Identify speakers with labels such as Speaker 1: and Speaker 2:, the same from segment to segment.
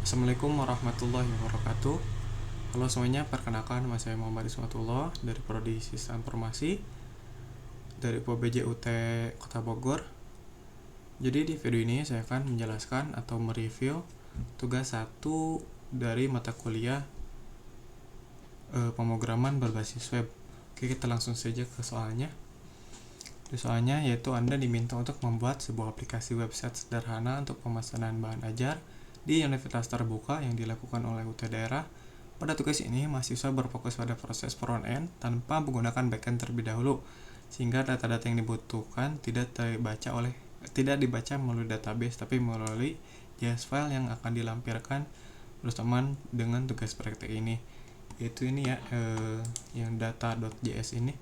Speaker 1: Assalamualaikum warahmatullahi wabarakatuh. Halo semuanya, perkenalkan nama saya Muhammad Ismatullah dari Prodi Sistem Informasi dari PBJUT Kota Bogor. Jadi di video ini saya akan menjelaskan atau mereview tugas 1 dari mata kuliah pemrograman berbasis web. Oke, kita langsung saja ke soalnya. Di soalnya yaitu Anda diminta untuk membuat sebuah aplikasi website sederhana untuk pemesanan bahan ajar di universitas terbuka yang dilakukan oleh UT daerah. Pada tugas ini, mahasiswa berfokus pada proses front-end tanpa menggunakan back-end terlebih dahulu, sehingga data-data yang dibutuhkan tidak dibaca melalui database, tapi melalui JS file yang akan dilampirkan bersamaan dengan tugas praktek ini. Yaitu ini ya, yang data.js ini.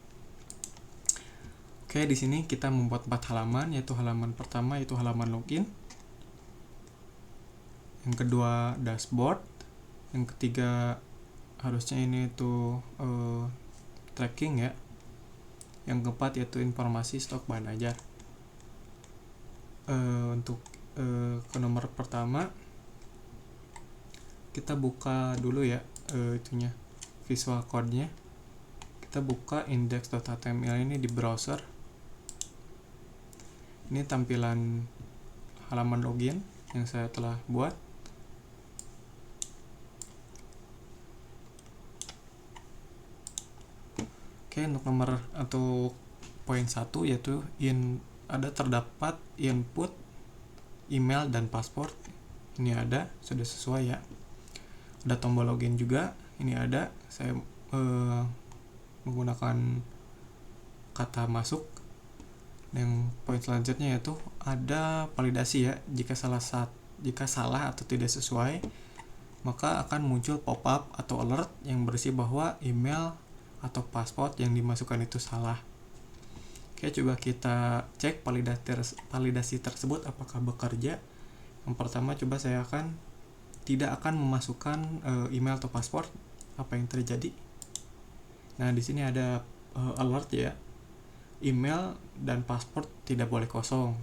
Speaker 1: Oke, di sini kita membuat 4 halaman, yaitu halaman pertama yaitu halaman login. Yang kedua dashboard, yang ketiga harusnya ini itu tracking ya, yang keempat yaitu informasi stok bahan ajar. Untuk ke nomor pertama kita buka dulu ya itunya visual code-nya. Kita buka index.html ini di browser. Ini tampilan halaman login yang saya telah buat. Oke, untuk nomor atau poin 1 yaitu terdapat input email dan password. Ini ada, sudah sesuai ya. Ada tombol login juga, ini ada. Saya menggunakan kata masuk. Yang poin selanjutnya yaitu ada validasi ya. Jika salah atau tidak sesuai, maka akan muncul pop-up atau alert yang berisi bahwa email atau password yang dimasukkan itu salah. Oke, coba kita cek validasi tersebut apakah bekerja. Yang pertama, coba saya tidak akan memasukkan email atau password. Apa yang terjadi? Nah, di sini ada alert ya. Email dan password tidak boleh kosong.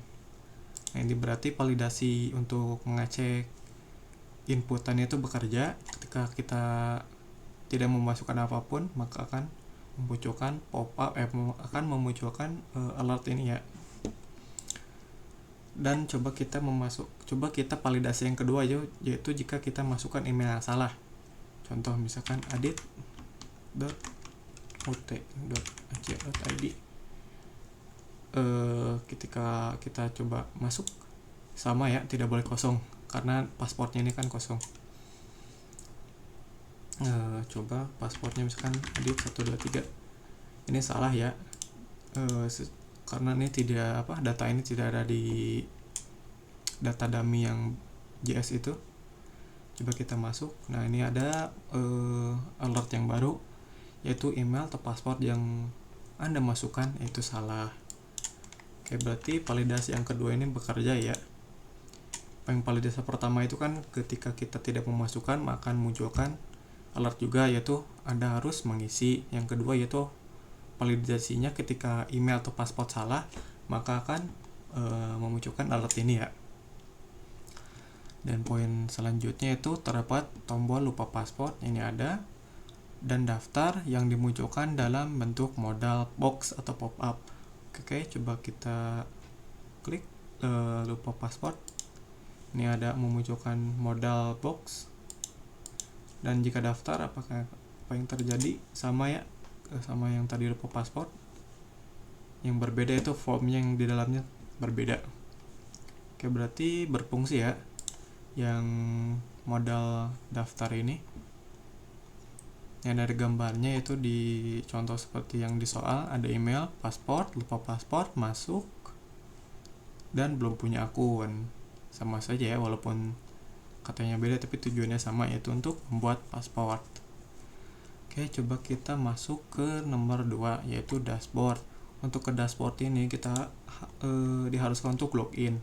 Speaker 1: Nah, ini berarti validasi untuk mengecek inputannya itu bekerja. Ketika kita tidak memasukkan apapun, maka akan memunculkan pop-up alert ini ya. Dan coba kita validasi yang kedua yaitu jika kita masukkan email yang salah. Contoh misalkan adit.ut.ac.id. Ketika kita coba masuk, sama ya, tidak boleh kosong karena passwordnya ini kan kosong. Coba passwordnya misalkan adit 123. Ini salah ya, karena ini data ini tidak ada di data dummy yang JS itu. Coba kita masuk. Nah, ini ada alert yang baru, yaitu email atau password yang Anda masukkan itu salah. Oke, berarti validasi yang kedua ini bekerja ya. Yang validasi pertama itu kan ketika kita tidak memasukkan maka akan munculkan alert juga, yaitu Anda harus mengisi. Yang kedua yaitu validasinya ketika email atau password salah, maka akan memunculkan alert ini ya. Dan poin selanjutnya itu terdapat tombol lupa password, ini ada, dan daftar yang dimunculkan dalam bentuk modal box atau pop-up. Oke, coba kita klik lupa password. Ini ada memunculkan modal box. Dan jika daftar, apa yang terjadi? Sama ya, sama yang tadi lupa password. Yang berbeda itu formnya yang di dalamnya berbeda. Oke, berarti berfungsi ya yang modal daftar ini. Yang dari gambarnya itu di contoh seperti yang di soal, ada email, password, lupa password, masuk, dan belum punya akun. Sama saja ya, walaupun katanya beda tapi tujuannya sama, yaitu untuk membuat password. Oke, coba kita masuk ke nomor 2 yaitu dashboard. Untuk ke dashboard ini kita diharuskan untuk login.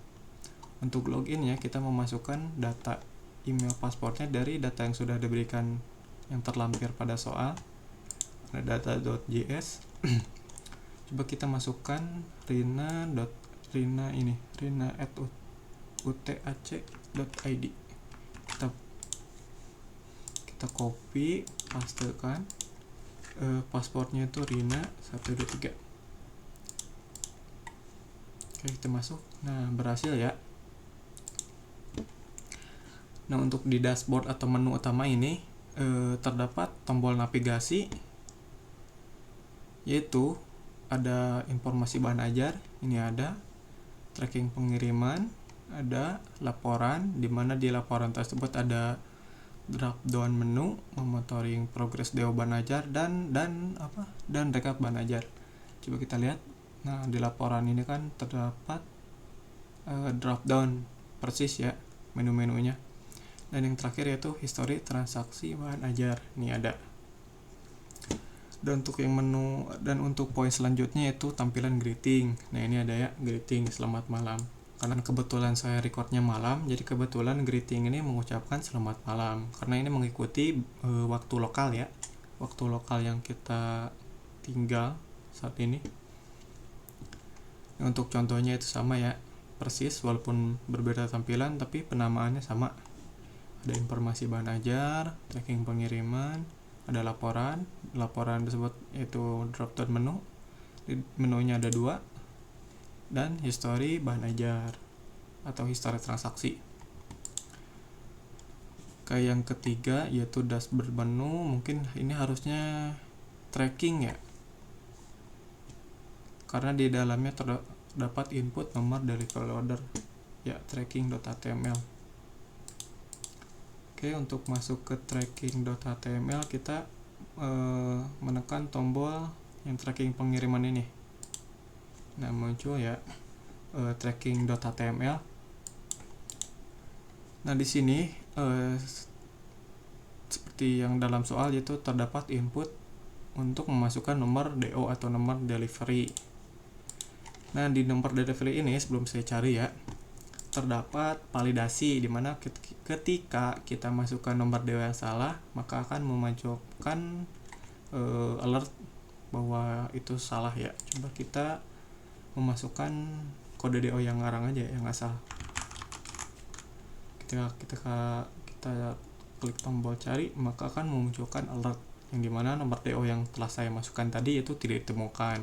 Speaker 1: Untuk login ya, kita memasukkan data email passwordnya dari data yang sudah diberikan yang terlampir pada soal. Ada data.js. Coba kita masukkan rina@utac.id. Kita kita copy, pastekan. Pasportnya itu Rina 123. Oke, kita masuk. Nah, berhasil ya. Nah, untuk di dashboard atau menu utama ini terdapat tombol navigasi, yaitu ada informasi bahan ajar, ini ada tracking pengiriman, ada laporan, di mana di laporan tersebut ada drop down menu, monitoring progres DO bahan ajar dan rekap bahan ajar. Coba kita lihat. Nah, di laporan ini kan terdapat drop down persis ya menu-menunya. Dan yang terakhir yaitu history transaksi bahan ajar. Ini ada. Dan untuk yang menu dan untuk poin selanjutnya yaitu tampilan greeting. Nah, ini ada ya, greeting selamat malam. Karena kebetulan saya recordnya malam, jadi kebetulan greeting ini mengucapkan selamat malam. Karena ini mengikuti waktu lokal ya, waktu lokal yang kita tinggal saat ini. Untuk contohnya itu sama ya, persis walaupun berbeda tampilan tapi penamaannya sama. Ada informasi bahan ajar, tracking pengiriman, ada laporan tersebut yaitu drop down menu. Di menunya ada 2. Dan history bahan ajar atau history transaksi. Kayak yang ketiga yaitu dashboard menu, mungkin ini harusnya tracking ya, karena di dalamnya terdapat input nomor delivery order ya, tracking.html. Oke, untuk masuk ke tracking.html kita menekan tombol yang tracking pengiriman ini. Nah, muncul ya tracking.html. Nah, di sini seperti yang dalam soal yaitu terdapat input untuk memasukkan nomor DO atau nomor delivery. Nah, di nomor delivery ini sebelum saya cari ya, terdapat validasi, dimana ketika kita masukkan nomor DO yang salah maka akan memunculkan alert bahwa itu salah ya. Coba kita memasukkan kode DO yang ngarang aja, yang asal. Ketika kita klik tombol cari maka akan memunculkan alert yang dimana nomor DO yang telah saya masukkan tadi itu tidak ditemukan.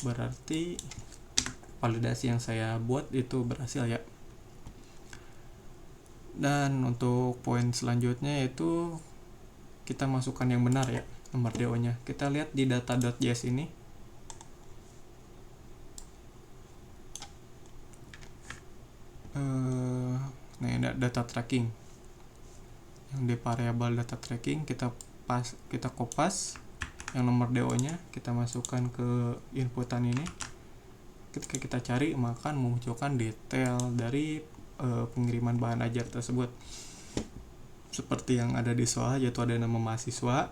Speaker 1: Berarti validasi yang saya buat itu berhasil ya. Dan untuk poin selanjutnya yaitu kita masukkan yang benar ya, nomor DO nya. Kita lihat di data.js ini. Nah, ini data tracking. Yang di variabel data tracking kita kopas yang nomor DO nya, kita masukkan ke inputan ini. Ketika kita cari maka memunculkan detail dari pengiriman bahan ajar tersebut. Seperti yang ada di soal, yaitu ada nama mahasiswa.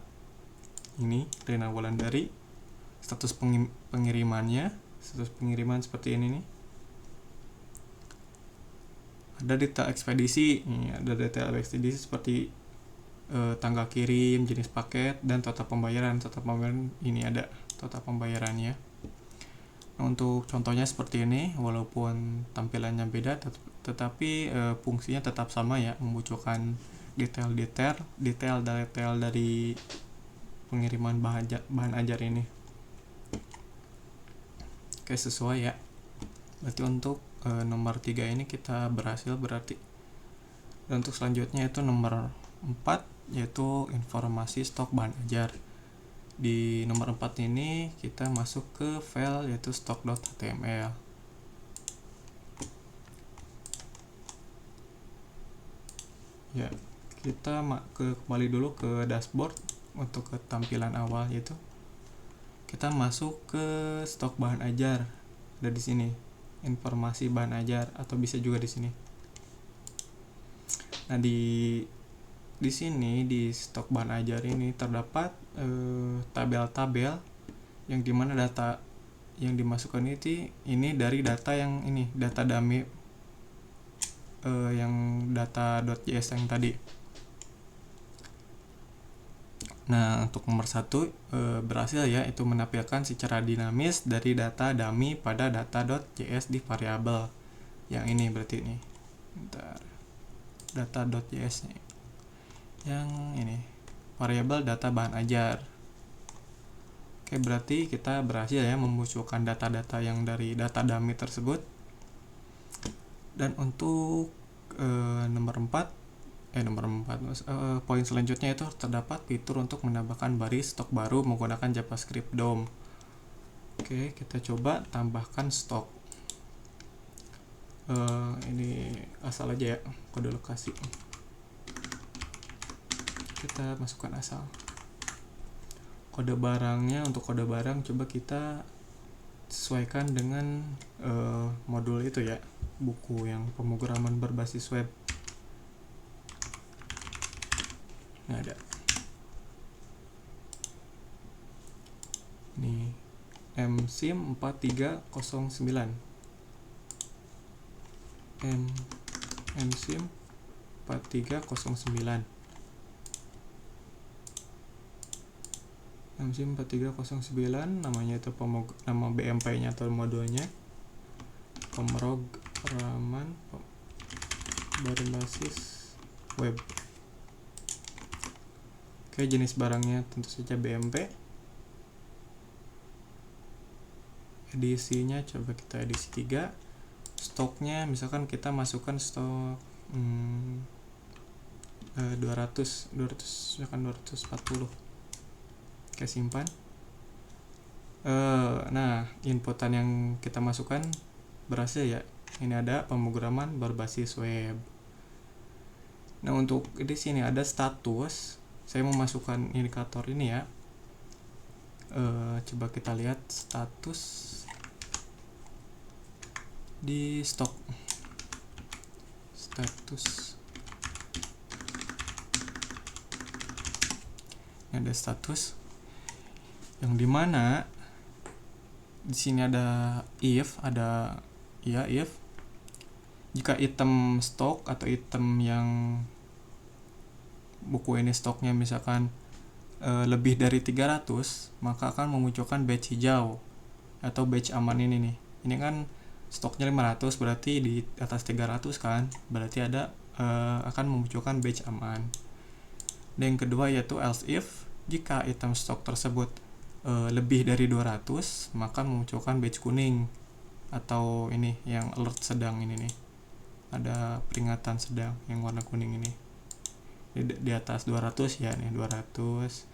Speaker 1: Ini Rina Wulandari. Status pengirimannya, status pengiriman seperti ini nih. Ada detail ekspedisi, ini ada detail ekspedisi seperti tanggal kirim, jenis paket, dan total pembayaran. Total pembayaran ini ada total pembayarannya. Nah, untuk contohnya seperti ini, walaupun tampilannya beda, tetapi fungsinya tetap sama ya, memunculkan detail dari pengiriman bahan ajar ini. Oke, sesuai ya. Berarti untuk nomor 3 ini kita berhasil berarti. Dan untuk selanjutnya itu nomor 4 yaitu informasi stok bahan ajar. Di nomor 4 ini kita masuk ke file yaitu stock.html. Ya, kita kembali dulu ke dashboard. Untuk ke tampilan awal yaitu kita masuk ke stok bahan ajar. Ada di sini informasi bahan ajar, atau bisa juga di sini. Nah, di sini di stok bahan ajar ini terdapat tabel-tabel yang dimana data yang dimasukkan ini dari data yang ini, data dummy yang data.js yang tadi. Nah, untuk nomor 1 berhasil ya, itu menampilkan secara dinamis dari data dummy pada data.js di variabel yang ini berarti ini. Bentar. Data.js nih. yang ini, variabel data bahan ajar. Oke, berarti kita berhasil ya memunculkan data-data yang dari data dummy tersebut. Dan untuk nomor 4, poin selanjutnya itu terdapat fitur untuk menambahkan baris stok baru menggunakan JavaScript DOM. Oke, kita coba tambahkan stok. Ini asal aja ya, kode lokasi. Kita masukkan asal. Kode barangnya, untuk kode barang coba kita sesuaikan dengan modul itu ya, buku yang pemrograman berbasis web. Nah, ada nih MSIM 4309 MSIM 4309 MSIM 4309, namanya itu nama BMP-nya atau modulnya pemrograman berbasis web. Oke, jenis barangnya tentu saja BMP. Edisinya coba kita edisi 3. Stoknya misalkan kita masukkan stok 200 misalkan 240. Oke, simpan. Nah, inputan yang kita masukkan berhasil ya. Ini ada pemrograman berbasis web. Nah, untuk di sini ada status. Saya memasukkan indikator ini ya. Coba kita lihat status di stok. Status. Ini ada status yang dimana di sini ada if jika item stok atau item yang buku ini stoknya misalkan lebih dari 300, maka akan memunculkan batch hijau atau batch aman ini nih. Ini kan stoknya 500, berarti di atas 300 kan, berarti ada akan memunculkan batch aman. Dan yang kedua yaitu else if, jika item stok tersebut lebih dari 200, maka memunculkan batch kuning atau ini yang alert sedang ini nih. Ada peringatan sedang yang warna kuning ini. Di atas 200 ya nih, 200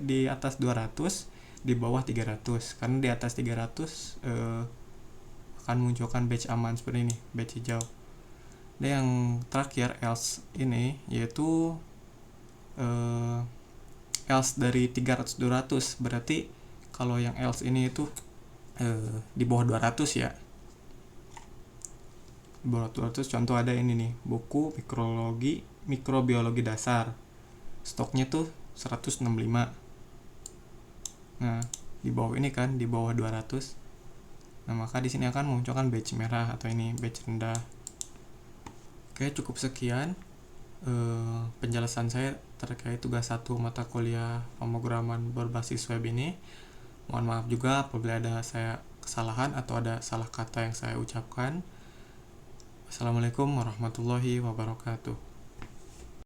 Speaker 1: di atas 200, di bawah 300. Karena di atas 300 akan munculkan batch aman seperti ini, batch hijau. Dan yang terakhir else ini yaitu else dari 300-200, berarti kalau yang else ini itu di bawah 200 ya. Di bawah 200, contoh ada ini nih, buku mikrobiologi dasar. Stoknya tuh 165. Nah, di bawah ini kan, di bawah 200. Nah, maka di sini akan memunculkan batch merah atau ini batch rendah. Oke, cukup sekian penjelasan saya terkait tugas 1 mata kuliah pemrograman berbasis web ini. Mohon maaf juga apabila ada saya kesalahan atau ada salah kata yang saya ucapkan. Assalamualaikum warahmatullahi wabarakatuh.